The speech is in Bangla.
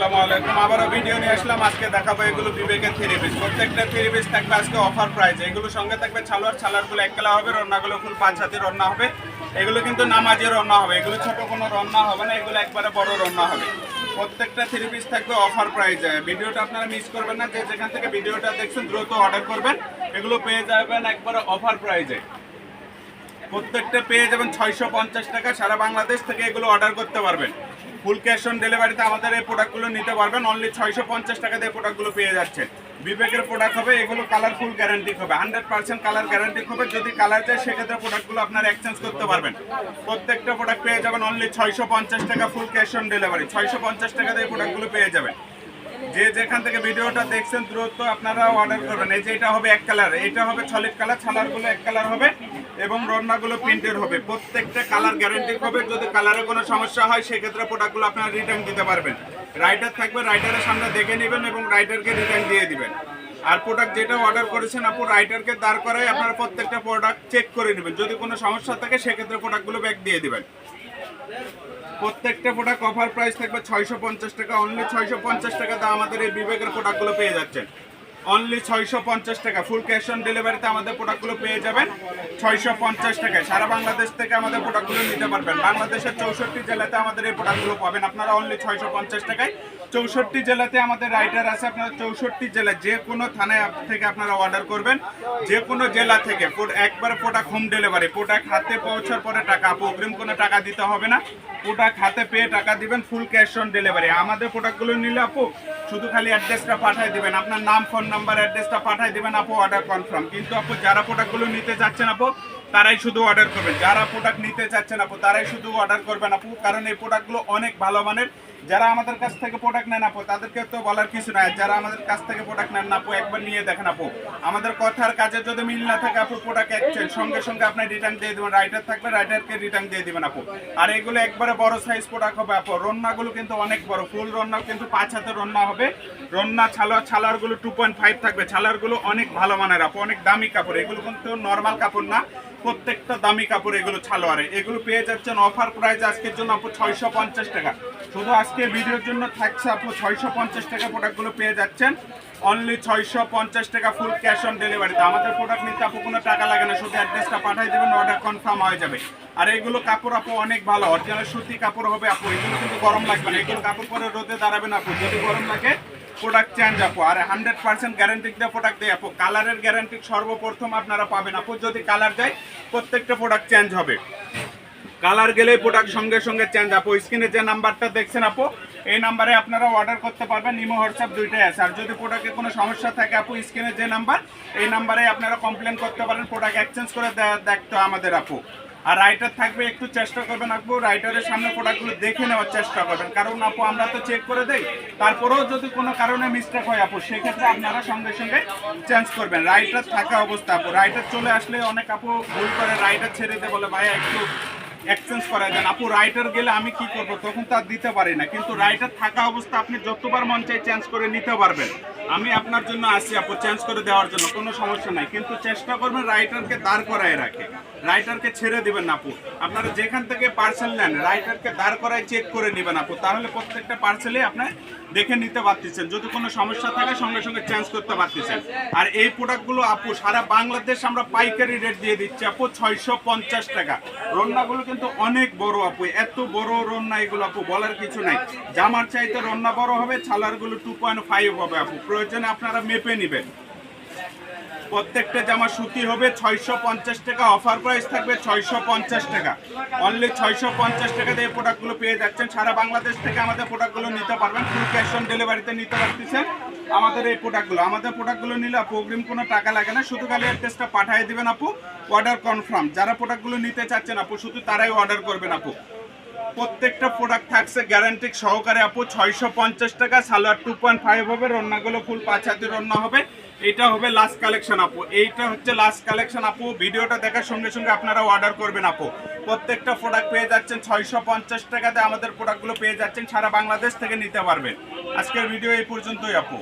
আসসালামু আলাইকুম। আবারও ভিডিও নিয়ে আসলাম। আজকে দেখাবো এগুলো বিবেকের থ্রি পিস। প্রত্যেকটা থ্রি পিস থাকবে আজকে অফার প্রাইস। এগুলো সঙ্গে থাকবে ছালারগুলো এক কালার হবে, রন্নাগুলো ফুল 5 হাতি রন্না হবে। এগুলো কিন্তু নামাজি রন্না হবে, এগুলো ছোট কোনো রন্না হবে না, এগুলো একবারে বড় রন্না হবে। প্রত্যেকটা থ্রি পিস থাকবে অফার প্রাইসে। ভিডিওটা আপনারা মিস করবেন না, যে যেখান থেকে ভিডিওটা দেখছেন দ্রুত অর্ডার করবেন। এগুলো পেয়ে যাবেন একবারে অফার প্রাইসে। প্রত্যেকটা পেয়ে যাবেন 650 টাকা। সারা বাংলাদেশ থেকে এগুলো অর্ডার করতে পারবেন। ফুল ক্যাশ অন ডেলিভারিতে আমাদের এই প্রোডাক্টগুলো নিতে পারবেন। অনলি 650 টাকা দিয়ে প্রোডাক্টগুলো পেয়ে যাচ্ছেন। বিবেকের প্রোডাক্ট হবে, এগুলো কালারফুল গ্যারান্টি হবে, 100% কালার গ্যারান্টি হবে। যদি কালার যায় সেক্ষেত্রে প্রোডাক্টগুলো আপনারা এক্সচেঞ্জ করতে পারবেন। প্রত্যেকটা প্রোডাক্ট পেয়ে যাবেন অনলি 650 টাকা, ফুল ক্যাশ অন ডেলিভারি। 650 টাকা দিয়ে প্রোডাক্টগুলো পেয়ে যাবেন। যে যেখান থেকে ভিডিওটা দেখছেন দ্রুত আপনারা অর্ডার করবেন। এই যে এটা হবে এক কালার, এটা হবে সলিড কালার, ছালারগুলো এক কালার হবে এবং রন্নাগুলো প্রিন্টের হবে। প্রত্যেকটা কালার গ্যারান্টি হবে। যদি কালারে কোনো সমস্যা হয় সেক্ষেত্রে প্রোডাক্টগুলো আপনারা রিটার্ন দিতে পারবেন। রাইটার থাকবে, রাইটারের সামনে দেখে নেবেন এবং রাইটারকে রিটার্ন দিয়ে দিবেন। আর প্রোডাক্ট যেটা অর্ডার করেছেন আপু রাইটারকে দাঁড় করাই আপনারা প্রত্যেকটা প্রোডাক্ট চেক করে নেবেন। যদি কোনো সমস্যা থাকে সেক্ষেত্রে প্রোডাক্টগুলো ব্যাক দিয়ে দিবেন। প্রত্যেকটা প্রোডাক্ট অফার প্রাইস থাকবে 650 টাকা। অনলি 650 টাকাতে আমাদের এই বিবেকের প্রোডাক্টগুলো পেয়ে যাচ্ছেন। অনলি 650 টাকা, ফুল ক্যাশ অন ডেলিভারিতে আমাদের প্রোডাক্টগুলো পেয়ে যাবেন 650 টাকায়। সারা বাংলাদেশ থেকে আমাদের প্রোডাক্টগুলো নিতে পারবেন। বাংলাদেশের 64 জেলাতে আমাদের এই প্রোডাক্টগুলো পাবেন আপনারা অনলি 650 টাকায়। 64 জেলাতে আমাদের রাইটার আছে। আপনারা 64 জেলা যে কোনো থানায় থেকে আপনারা অর্ডার করবেন, যে কোনো জেলা থেকে একবার প্রোডাক্ট হোম ডেলিভারি। প্রোডাক্ট হাতে পৌঁছার পরে টাকা, অগ্রিম কোনো টাকা দিতে হবে না। প্রোডাক্ট হাতে পেয়ে টাকা দিবেন, ফুল ক্যাশ অন ডেলিভারি। আমাদের প্রোডাক্টগুলো নিলে আপু শুধু খালি অ্যাড্রেসটা পাঠিয়ে দিবেন, আপনার নাম, ফোন নাম্বার, অ্যাড্রেসটা পাঠিয়ে দিবেন আপু, অর্ডার কনফার্ম। কিন্তু আপু যারা প্রোডাক্টগুলো নিতে যাচ্ছেন আপু তারাই শুধু অর্ডার করবেন। যারা প্রোডাক্ট নিতে চাচ্ছেন আপু তারাই শুধু অর্ডার করবেন আপু, কারণ এই প্রোডাক্টগুলো অনেক ভালো মানের। যারা আমাদের কাছ থেকে প্রোডাক্ট নেন আপু তাদেরকে তো বলার কিছু নাই। যারা আমাদের কাছ থেকে প্রোডাক্ট নেন না আপু একবার নিয়ে দেখেন আপু, আমাদের কথার কাজে যদি মিল না থাকে আপু প্রোডাক্ট এক্সচেঞ্জ সঙ্গে সঙ্গে আপনি রিটার্ন দিয়ে দেবেন। রাইটার থাকবে, রাইটারকে রিটার্ন দিয়ে দিবেন আপু। আর এগুলো একবারে বড় সাইজ প্রোডাক্ট হবে আপু। রন্নাগুলো কিন্তু অনেক বড়, ফুল রন্নাও কিন্তু 5 হাতের রন্না হবে। রন্না ছালারগুলো 2.5 থাকবে। ছালারগুলো অনেক ভালো মানের আপু, অনেক দামি কাপড়। এগুলো কিন্তু নর্মাল কাপড় না, প্রত্যেকটা দামি কাপড় এগুলো ছালোয়ারে। এগুলো পেয়ে যাচ্ছেন অফার প্রাইস আজকের জন্য আপু 650 টাকা। শুধু আজকে ভিডিওর জন্য থাকছে আপু 650 টাকা প্রোডাক্টগুলো পেয়ে যাচ্ছেন অনলি 650 টাকা, ফুল ক্যাশ অন ডেলিভারিতে। আমাদের প্রোডাক্ট নিতে আপু কোনো টাকা লাগে না, শুধু অ্যাড্রেসটা পাঠিয়ে দেবেন, অর্ডার কনফার্ম হয়ে যাবে। আর এইগুলো কাপড় আপু অনেক ভালো, অরিজিনাল সুতি কাপড় হবে আপু। এগুলো কিন্তু গরম লাগবে না, এগুলো কাপড় পরে রোদে দাঁড়াবে না আপু। যদি গরম লাগে প্রোডাক্ট চেঞ্জ আপু। আর 100% গ্যারান্টি দিয়ে প্রোডাক্ট দেয় আপু। কালারের গ্যারান্টি সর্বপ্রথম আপনারা পাবেন আপু। যদি কালার যায় প্রত্যেকটা প্রোডাক্ট চেঞ্জ হবে, কালার গেলেই প্রোডাক্ট সঙ্গে সঙ্গে চেঞ্জ আপু। স্ক্রিনে যে নাম্বারটা দেখছেন আপু এই নাম্বারে আপনারা অর্ডার করতে পারবেন। ইমো, হোয়াটসঅ্যাপ দুইটাই আছে। আর যদি প্রোডাক্টে কোনো সমস্যা থাকে আপু স্ক্রিনে যে নাম্বার এই নাম্বারে আপনারা কমপ্লেন করতে পারেন, প্রোডাক্ট এক্সচেঞ্জ করে দেখতে আমাদের আপু। আর রাইটার থাকবে, একটু চেষ্টা করবেন আপু রাইটারের সামনে প্রোডাক্টগুলো দেখে নেওয়ার চেষ্টা করবেন, কারণ আপু আমরা তো চেক করে দেই। তারপরেও যদি কোনো কারণে মিস্টেক হয় আপু সেক্ষেত্রে আপনারা সঙ্গে সঙ্গে চেঞ্জ করবেন। রাইটার থাকা অবস্থা আপু, রাইটার চলে আসলে অনেক আপু ভুল করে রাইটার ছেড়ে দিয়ে বলে ভাইয়া একটু এক্সচেঞ্জ করা দেন। আপু রাইটার গেলে আমি কি করব, তখন তো আর দিতে পারি না। কিন্তু রাইটার থাকা অবস্থা আপনি যতবার মন চাই চেঞ্জ করে নিতে পারবেন। আমি আপনার জন্য আসি আপু চেঞ্জ করে দেওয়ার জন্য, কোনো সমস্যা নাই। কিন্তু চেষ্টা করবেন রাইটারকে দাঁড় করায় রাখে, রাইটারকে ছেড়ে দিবেন না আপু। আপনারা যেখান থেকে পার্সেল নেন রাইটারকে দাঁড় করায় চেক করে নেবেন আপু, তাহলে প্রত্যেকটা পার্সেলে আপনি দেখে নিতে পারতেছেন। যদি কোনো সমস্যা থাকে সঙ্গে সঙ্গে চেঞ্জ করতে পারতেছেন। আর এই প্রোডাক্টগুলো আপু সারা বাংলাদেশ আমরা পাইকারি রেট দিয়ে দিচ্ছি আপু 650 টাকা। রন্নাগুলো কিন্তু অনেক বড় আপু, এত বড় রন্না এগুলো আপু বলার কিছু নাই। জামার চাইতে রন্না বড় হবে, ছালারগুলো 2.5 হবে আপু। প্রয়োজনে আপনারা মেপে নেবেন। প্রত্যেকটা জামা সুতি হবে 650 টাকা। অফার প্রাইস থাকবে 650 টাকা। অনলি 650 টাকা দিয়ে প্রোডাক্টগুলো পেয়ে যাচ্ছেন। সারা বাংলাদেশ থেকে আমাদের প্রোডাক্টগুলো নিতে পারবেন, ফুল ক্যাশ অন ডেলিভারিতে নিতে পারতেছেন আমাদের এই প্রোডাক্টগুলো। আমাদের প্রোডাক্টগুলো নিলে আপু অগ্রিম কোনো টাকা লাগে না, শুধু খালি অ্যাড্রেসটা পাঠিয়ে দিবেন আপু, অর্ডার কনফার্ম। যারা প্রোডাক্টগুলো নিতে চাচ্ছেন আপু শুধু তারাই অর্ডার করবেন আপু। প্রত্যেকটা প্রোডাক্ট থাকছে গ্যারান্টি সহকারে আপু 650 টাকা। সালোয়ার 2.5 হবে, রন্নাগুলো ফুল 5 হাতের রন্না হবে। এটা হবে লাস্ট কালেকশন আপু, এইটা হচ্ছে লাস্ট কালেকশন আপু। ভিডিওটা দেখার সঙ্গে সঙ্গে আপনারা অর্ডার করবেন আপু। প্রত্যেকটা প্রোডাক্ট পেয়ে যাচ্ছেন 650 টাকাতে। আমাদের প্রোডাক্টগুলো পেয়ে যাচ্ছেন, সারা বাংলাদেশ থেকে নিতে পারবেন। আজকের ভিডিও এই পর্যন্তই আপু।